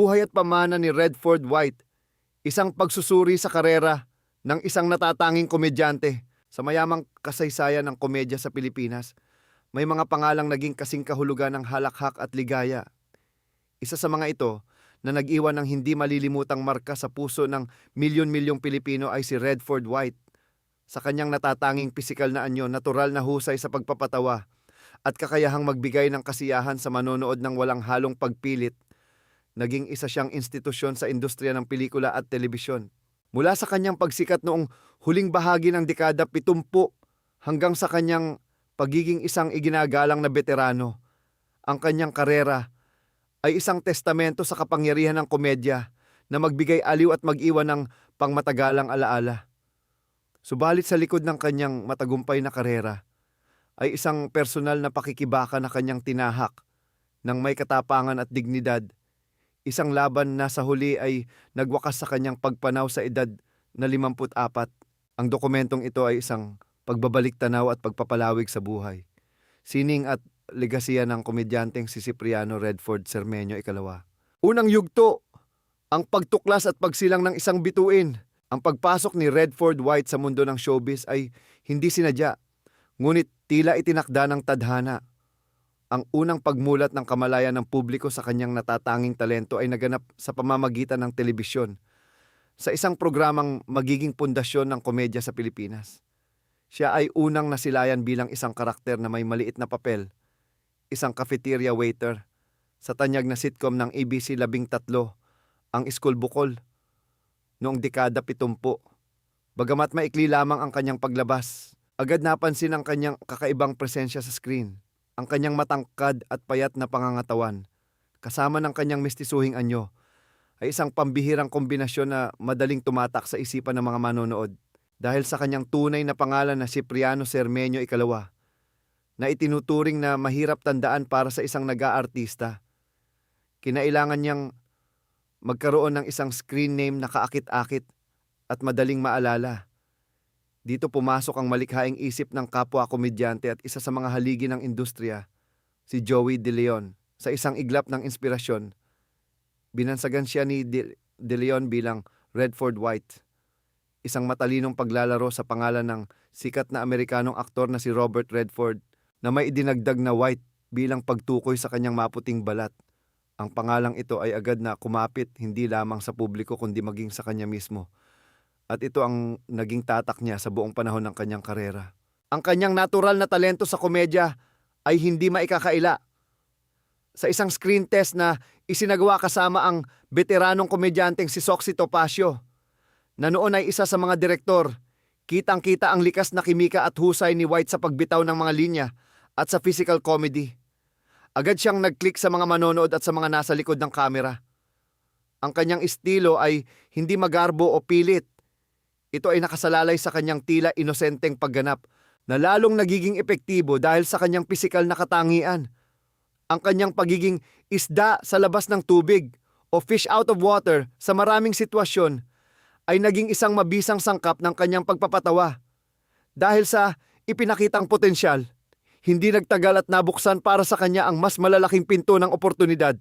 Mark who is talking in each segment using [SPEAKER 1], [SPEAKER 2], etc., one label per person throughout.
[SPEAKER 1] buhay at pamana ni Redford White, isang pagsusuri sa karera ng isang natatanging komedyante sa mayamang kasaysayan ng komedya sa Pilipinas. May mga pangalang naging kasing kahulugan ng halakhak at ligaya. Isa sa mga ito na nag-iwan ng hindi malilimutang marka sa puso ng milyon-milyong Pilipino ay si Redford White. Sa kanyang natatanging pisikal na anyo, natural na husay sa pagpapatawa at kakayahang magbigay ng kasiyahan sa manonood ng walang halong pagpilit, naging isa siyang institusyon sa industriya ng pelikula at telebisyon. Mula sa kanyang pagsikat noong huling bahagi ng dekada 70 hanggang sa kanyang pagiging isang iginagalang na veterano, ang kanyang karera ay isang testamento sa kapangyarihan ng komedya na magbigay aliw at mag-iwan ng pangmatagalang alaala. Subalit sa likod ng kanyang matagumpay na karera ay isang personal na pakikibaka na kanyang tinahak ng may katapangan at dignidad. Isang laban na sa huli ay nagwakas sa kanyang pagpanaw sa edad na 54. Ang dokumentong ito ay isang pagbabalik tanaw at pagpapalawig sa buhay, sining at legasiya ng komedyanteng si Cipriano Redford Cermeño Ikalawa. Unang yugto, ang pagtuklas at pagsilang ng isang bituin. Ang pagpasok ni Redford White sa mundo ng showbiz ay hindi sinadya, ngunit tila itinakda ng tadhana. Ang unang pagmulat ng kamalayan ng publiko sa kanyang natatanging talento ay naganap sa pamamagitan ng telebisyon, sa isang programang magiging pundasyon ng komedya sa Pilipinas. Siya ay unang nasilayan bilang isang karakter na may maliit na papel, isang cafeteria waiter, sa tanyag na sitcom ng ABC 13, ang School Bukol, noong dekada 70. Bagamat maikli lamang ang kanyang paglabas, agad napansin ang kanyang kakaibang presensya sa screen. Ang kanyang matangkad at payat na pangangatawan, kasama ng kanyang mistisuhing anyo, ay isang pambihirang kombinasyon na madaling tumatak sa isipan ng mga manonood dahil sa kanyang tunay na pangalan na Cipriano Cermeño Ikalawa, na itinuturing na mahirap tandaan para sa isang nag-aartista. Kinailangan niyang magkaroon ng isang screen name na kaakit-akit at madaling maalala. Dito pumasok ang malikhaing isip ng kapwa komedyante at isa sa mga haligi ng industriya, si Joey De Leon. Sa isang iglap ng inspirasyon, binansagan siya ni De Leon bilang Redford White, isang matalinong paglalaro sa pangalan ng sikat na Amerikanong aktor na si Robert Redford, na may idinagdag na White bilang pagtukoy sa kanyang maputing balat. Ang pangalang ito ay agad na kumapit hindi lamang sa publiko kundi maging sa kanya mismo. At ito ang naging tatak niya sa buong panahon ng kanyang karera. Ang kanyang natural na talento sa komedya ay hindi maikakaila. Sa isang screen test na isinagawa kasama ang veteranong komedyanteng si Soxy Topacio, na noon ay isa sa mga direktor, kitang-kita ang likas na kimika at husay ni White sa pagbitaw ng mga linya at sa physical comedy. Agad siyang nag-click sa mga manonood at sa mga nasa likod ng kamera. Ang kanyang estilo ay hindi magarbo o pilit. Ito ay nakasalalay sa kanyang tila inosenteng pagganap na lalong nagiging epektibo dahil sa kanyang pisikal na katangian. Ang kanyang pagiging isda sa labas ng tubig o fish out of water sa maraming sitwasyon ay naging isang mabisang sangkap ng kanyang pagpapatawa. Dahil sa ipinakitang potensyal, hindi nagtagal at nabuksan para sa kanya ang mas malalaking pinto ng oportunidad.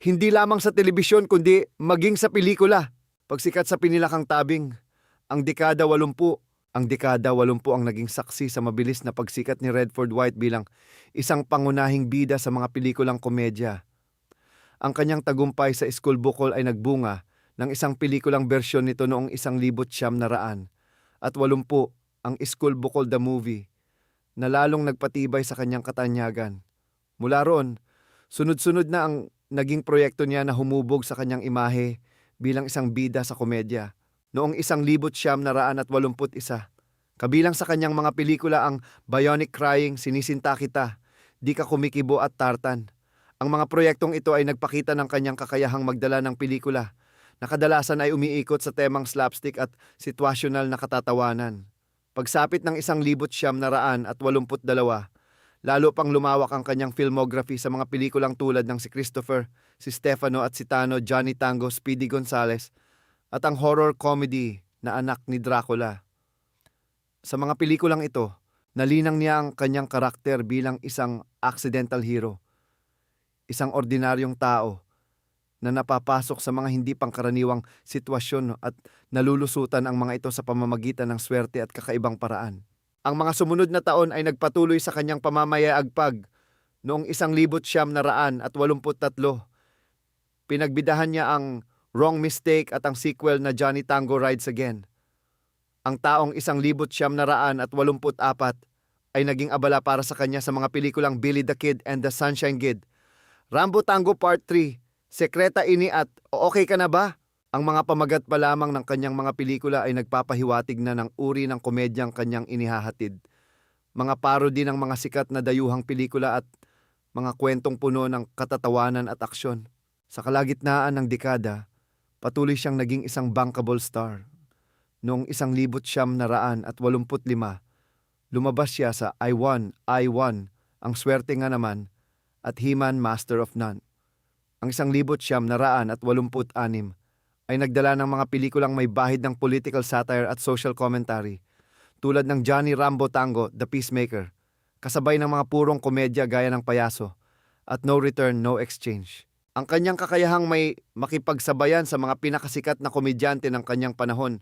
[SPEAKER 1] Hindi lamang sa telebisyon kundi maging sa pelikula. Pagsikat sa Pinilakang Tabing, ang dekada 80 ang naging saksi sa mabilis na pagsikat ni Redford White bilang isang pangunahing bida sa mga pelikulang komedya. Ang kanyang tagumpay sa School Bukol ay nagbunga ng isang pelikulang bersyon nito noong 1980 at 80, ang School Bukol the Movie, na lalong nagpatibay sa kanyang katanyagan. Mula roon, sunod-sunod na ang naging proyekto niya na humubog sa kanyang imahe bilang isang bida sa komedya. Noong 1981, kabilang sa kanyang mga pelikula ang Bionic Crying, Sinisinta Kita, Di Ka Kumikibo at Tartan. Ang mga proyektong ito ay nagpakita ng kanyang kakayahang magdala ng pelikula na kadalasan ay umiikot sa temang slapstick at sitwasyonal na katatawanan. Pagsapit ng 1982, lalo pang lumawak ang kanyang filmography sa mga pelikulang tulad ng si Christopher, si Stefano at si Tano, Johnny Tango, Speedy Gonzales, at ang horror comedy na Anak ni Dracula. Sa mga pelikulang ito, nalinang niya ang kanyang karakter bilang isang accidental hero, isang ordinaryong tao na napapasok sa mga hindi pangkaraniwang sitwasyon at nalulusutan ang mga ito sa pamamagitan ng swerte at kakaibang paraan. Ang mga sumunod na taon ay nagpatuloy sa kanyang pamamayaagpag. Noong 1983, pinagbidahan niya ang Wrong Mistake at ang sequel na Johnny Tango Rides Again. Ang taong 1984 ay naging abala para sa kanya sa mga pelikulang Billy the Kid and the Sunshine Kid, Rambo Tango Part 3, Sekreta Ini at Okay Ka Na Ba? Ang mga pamagat pa lamang ng kanyang mga pelikula ay nagpapahiwatig na ng uri ng komedyang kanyang inihahatid. Mga parody ng mga sikat na dayuhang pelikula at mga kwentong puno ng katatawanan at aksyon. Sa kalagitnaan ng dekada, patuloy siyang naging isang bankable star. Noong 1985, lumabas siya sa I Won, Ang Swerte Nga Naman at He-Man Master of None. Ang 1986 ay nagdala ng mga pelikulang may bahid ng political satire at social commentary tulad ng Johnny Rambo Tango, The Peacemaker, kasabay ng mga purong komedya gaya ng Payaso at No Return, No Exchange. Ang kanyang kakayahang may makipagsabayan sa mga pinakasikat na komedyante ng kanyang panahon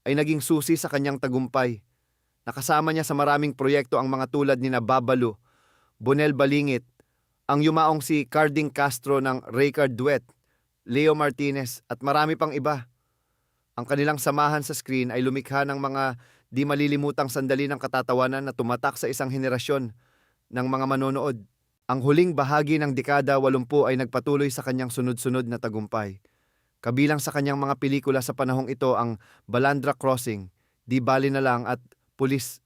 [SPEAKER 1] ay naging susi sa kanyang tagumpay. Nakasama niya sa maraming proyekto ang mga tulad ni Babalu, Bonel Balingit, ang yumaong si Carding Castro ng Raycard Duet, Leo Martinez at marami pang iba. Ang kanilang samahan sa screen ay lumikha ng mga di malilimutang sandali ng katatawanan na tumatak sa isang henerasyon ng mga manonood. Ang huling bahagi ng dekada 80 ay nagpatuloy sa kanyang sunod-sunod na tagumpay. Kabilang sa kanyang mga pelikula sa panahong ito ang Balandra Crossing, Di Bali Na Lang at Pulis.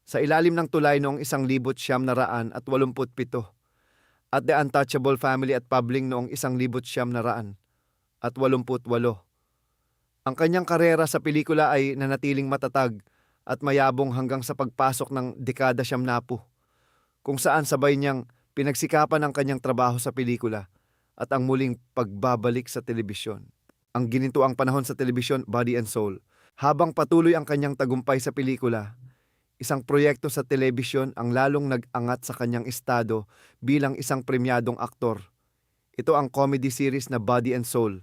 [SPEAKER 1] Sa ilalim ng tulay noong 1987 at The Untouchable Family at Pabling noong 1988. Ang kanyang karera sa pelikula ay nanatiling matatag at mayabong hanggang sa pagpasok ng dekada 90, kung saan sabay niyang pinagsikapan ang kanyang trabaho sa pelikula at ang muling pagbabalik sa telebisyon. Ang ginintuang panahon sa telebisyon, Body and Soul. Habang patuloy ang kanyang tagumpay sa pelikula, isang proyekto sa telebisyon ang lalong nag-angat sa kanyang estado bilang isang premyadong aktor. Ito ang comedy series na Body and Soul,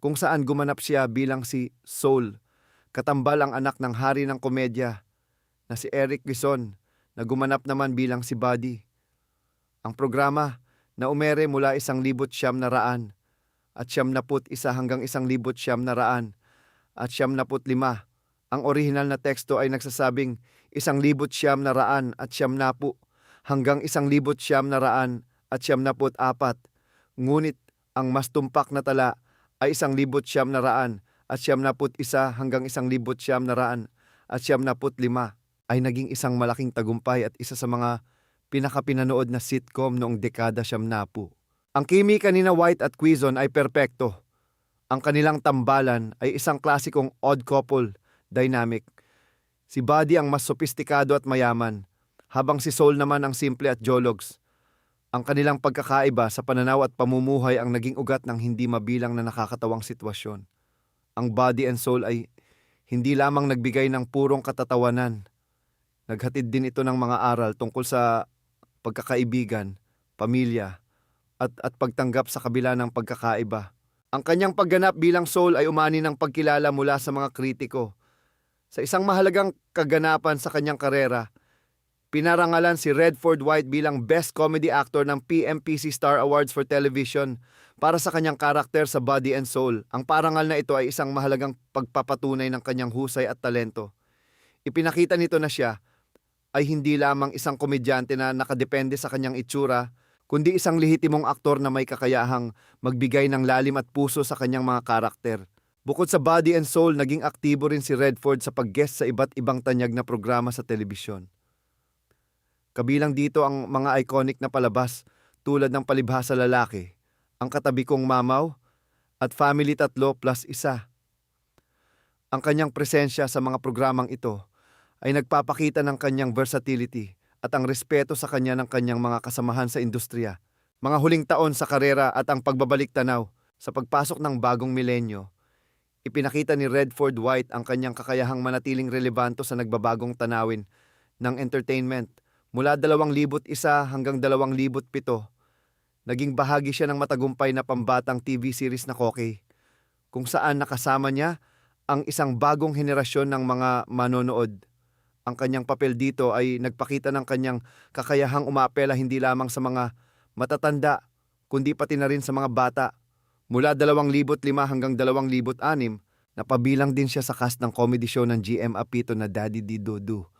[SPEAKER 1] kung saan gumanap siya bilang si Soul, katambal ang anak ng hari ng komedya na si Eric Quezon, na gumanap naman bilang si Buddy. Ang programa na umere mula 1900 at 71 hanggang 1900 at 75. Ang orihinal na teksto ay nagsasabing 1900 at 70 hanggang 1900 at 74. Ngunit ang mas tumpak na tala ay 1900 at 71 hanggang 1900 at 75 ay naging isang malaking tagumpay at isa sa mga pinakapinanood na sitcom noong dekada 70. Ang kimika nina White at Quezon ay perpekto. Ang kanilang tambalan ay isang klasikong odd couple dynamic. Si Buddy ang mas sopistikado at mayaman, habang si Soul naman ang simple at jologs. Ang kanilang pagkakaiba sa pananaw at pamumuhay ang naging ugat ng hindi mabilang na nakakatawang sitwasyon. Ang Body and Soul ay hindi lamang nagbigay ng purong katatawanan. Naghatid din ito ng mga aral tungkol sa pagkakaibigan, pamilya, at pagtanggap sa kabila ng pagkakaiba. Ang kanyang pagganap bilang Soul ay umani ng pagkilala mula sa mga kritiko. Sa isang mahalagang kaganapan sa kanyang karera, pinarangalan si Redford White bilang Best Comedy Actor ng PMPC Star Awards for Television para sa kanyang karakter sa Body and Soul. Ang parangal na ito ay isang mahalagang pagpapatunay ng kanyang husay at talento. Ipinakita nito na siya ay hindi lamang isang komedyante na nakadepende sa kanyang itsura, kundi isang lehitimong aktor na may kakayahang magbigay ng lalim at puso sa kanyang mga karakter. Bukod sa Body and Soul, naging aktibo rin si Redford sa pag-guest sa iba't ibang tanyag na programa sa telebisyon. Kabilang dito ang mga iconic na palabas tulad ng Palibhasa Lalaki, Ang Katabi Kong Mamaw, at Family 3+1. Ang kanyang presensya sa mga programang ito ay nagpapakita ng kanyang versatility at ang respeto sa kanya ng kanyang mga kasamahan sa industriya. Mga huling taon sa karera at ang pagbabalik tanaw sa pagpasok ng bagong milenyo, ipinakita ni Redford White ang kanyang kakayahang manatiling relevanto sa nagbabagong tanawin ng entertainment mula 2001 hanggang 2007. Naging bahagi siya ng matagumpay na pambatang TV series na Koke, kung saan nakasama niya ang isang bagong henerasyon ng mga manonood. Ang kanyang papel dito ay nagpakita ng kanyang kakayahang umapela hindi lamang sa mga matatanda, kundi pati na rin sa mga bata. Mula 2005 hanggang 2006, napabilang din siya sa cast ng comedy show ng GM Apito na Daddy Di Dodo,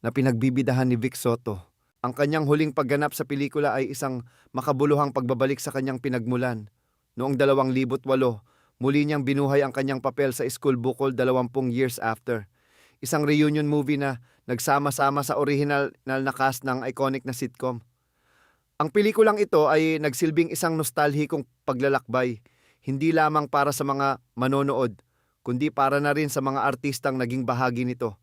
[SPEAKER 1] na pinagbibidahan ni Vic Soto. Ang kanyang huling pagganap sa pelikula ay isang makabuluhang pagbabalik sa kanyang pinagmulan. Noong 2008, muli niyang binuhay ang kanyang papel sa School Bukol 20 years after. Isang reunion movie na nagsama-sama sa original na cast ng iconic na sitcom. Ang pelikulang ito ay nagsilbing isang nostalhikong paglalakbay, hindi lamang para sa mga manonood, kundi para na rin sa mga artistang naging bahagi nito.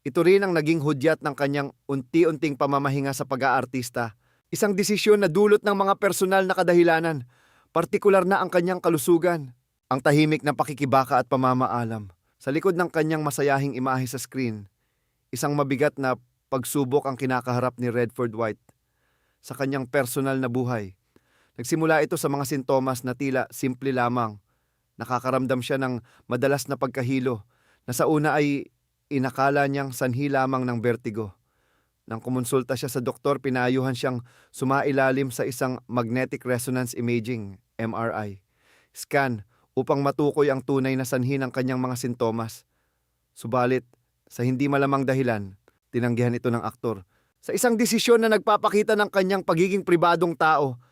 [SPEAKER 1] Ito rin ang naging hudyat ng kanyang unti-unting pamamahinga sa pag-aartista, isang desisyon na dulot ng mga personal na kadahilanan, partikular na ang kanyang kalusugan, ang tahimik na pakikibaka at pamamaalam. Sa likod ng kanyang masayahing imahe sa screen, isang mabigat na pagsubok ang kinakaharap ni Redford White sa kanyang personal na buhay. Nagsimula ito sa mga sintomas na tila simple lamang. Nakakaramdam siya ng madalas na pagkahilo na sa una ay inakala niyang sanhi lamang ng vertigo. Nang kumonsulta siya sa doktor, pinayuhan siyang sumailalim sa isang magnetic resonance imaging (MRI) scan upang matukoy ang tunay na sanhi ng kanyang mga sintomas. Subalit, sa hindi malamang dahilan, tinanggihan ito ng aktor. Sa isang desisyon na nagpapakita ng kanyang pagiging pribadong tao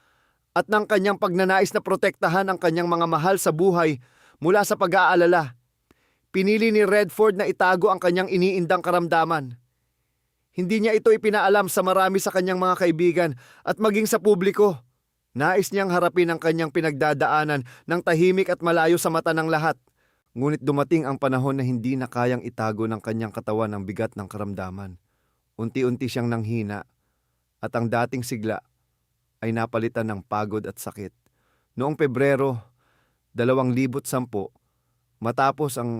[SPEAKER 1] at ng kanyang pagnanais na protektahan ang kanyang mga mahal sa buhay mula sa pag-aalala, pinili ni Redford na itago ang kanyang iniindang karamdaman. Hindi niya ito ipinaalam sa marami sa kanyang mga kaibigan at maging sa publiko. Nais niyang harapin ang kanyang pinagdadaanan ng tahimik at malayo sa mata ng lahat. Ngunit dumating ang panahon na hindi na kayang itago ng kanyang katawan ang bigat ng karamdaman. Unti-unti siyang nanghina at ang dating sigla ay napalitan ng pagod at sakit. Noong Pebrero 2010, matapos ang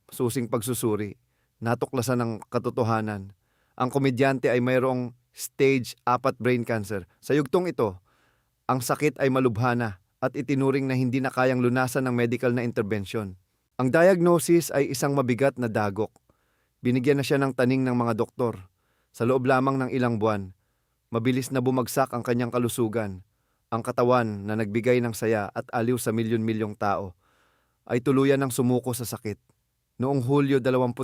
[SPEAKER 1] susing pagsusuri, natuklasan ng katotohanan. Ang komedyante ay mayroong stage 4 brain cancer. Sa yugtong ito, ang sakit ay malubhana at itinuring na hindi na kayang lunasan ng medical na intervention. Ang diagnosis ay isang mabigat na dagok. Binigyan na siya ng taning ng mga doktor. Sa loob lamang ng ilang buwan, mabilis na bumagsak ang kanyang kalusugan. Ang katawan na nagbigay ng saya at aliw sa milyon-milyong tao ay tuluyan ng sumuko sa sakit. Noong Hulyo 25,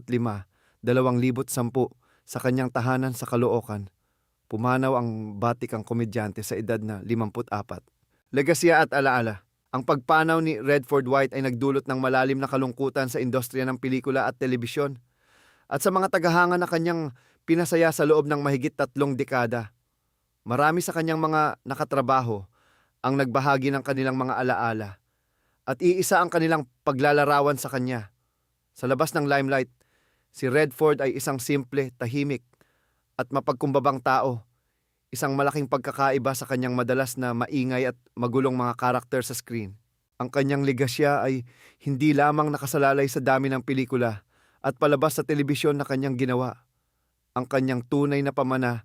[SPEAKER 1] 2010, sa kanyang tahanan sa Caloocan, pumanaw ang batikang komedyante sa edad na 54. Legasya at alaala. Ang pagpanaw ni Redford White ay nagdulot ng malalim na kalungkutan sa industriya ng pelikula at telebisyon at sa mga tagahanga na kanyang pinasaya sa loob ng mahigit 3 dekada. Marami sa kanyang mga nakatrabaho ang nagbahagi ng kanilang mga alaala at iisa ang kanilang paglalarawan sa kanya. Sa labas ng limelight, si Redford ay isang simple, tahimik at mapagkumbabang tao. Isang malaking pagkakaiba sa kanyang madalas na maingay at magulong mga karakter sa screen. Ang kanyang legasya ay hindi lamang nakasalalay sa dami ng pelikula at palabas sa telebisyon na kanyang ginawa. Ang kanyang tunay na pamana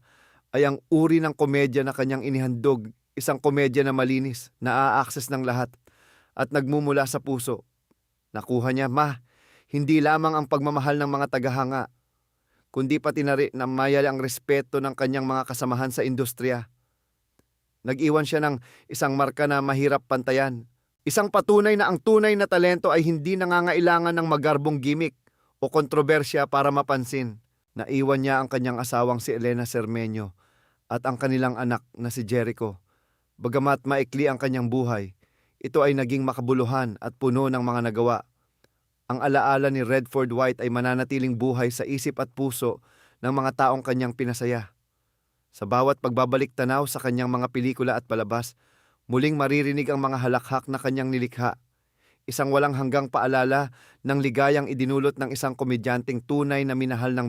[SPEAKER 1] ay ang uri ng komedya na kanyang inihandog, isang komedya na malinis, na-a-access ng lahat at nagmumula sa puso. Nakuha niya, hindi lamang ang pagmamahal ng mga tagahanga, kundi pati na rin na mayal ang respeto ng kanyang mga kasamahan sa industriya. Nag-iwan siya ng isang marka na mahirap pantayan. Isang patunay na ang tunay na talento ay hindi nangangailangan ng magarbong gimmick o kontrobersya para mapansin. Naiwan niya ang kanyang asawang si Elena Cermeño at ang kanilang anak na si Jericho. Bagamat maikli ang kanyang buhay, ito ay naging makabuluhan at puno ng mga nagawa. Ang alaala ni Redford White ay mananatiling buhay sa isip at puso ng mga taong kanyang pinasaya. Sa bawat pagbabalik tanaw sa kanyang mga pelikula at palabas, muling maririnig ang mga halakhak na kanyang nilikha. Isang walang hanggang paalala ng ligayang idinulot ng isang komedyanteng tunay na minahal ng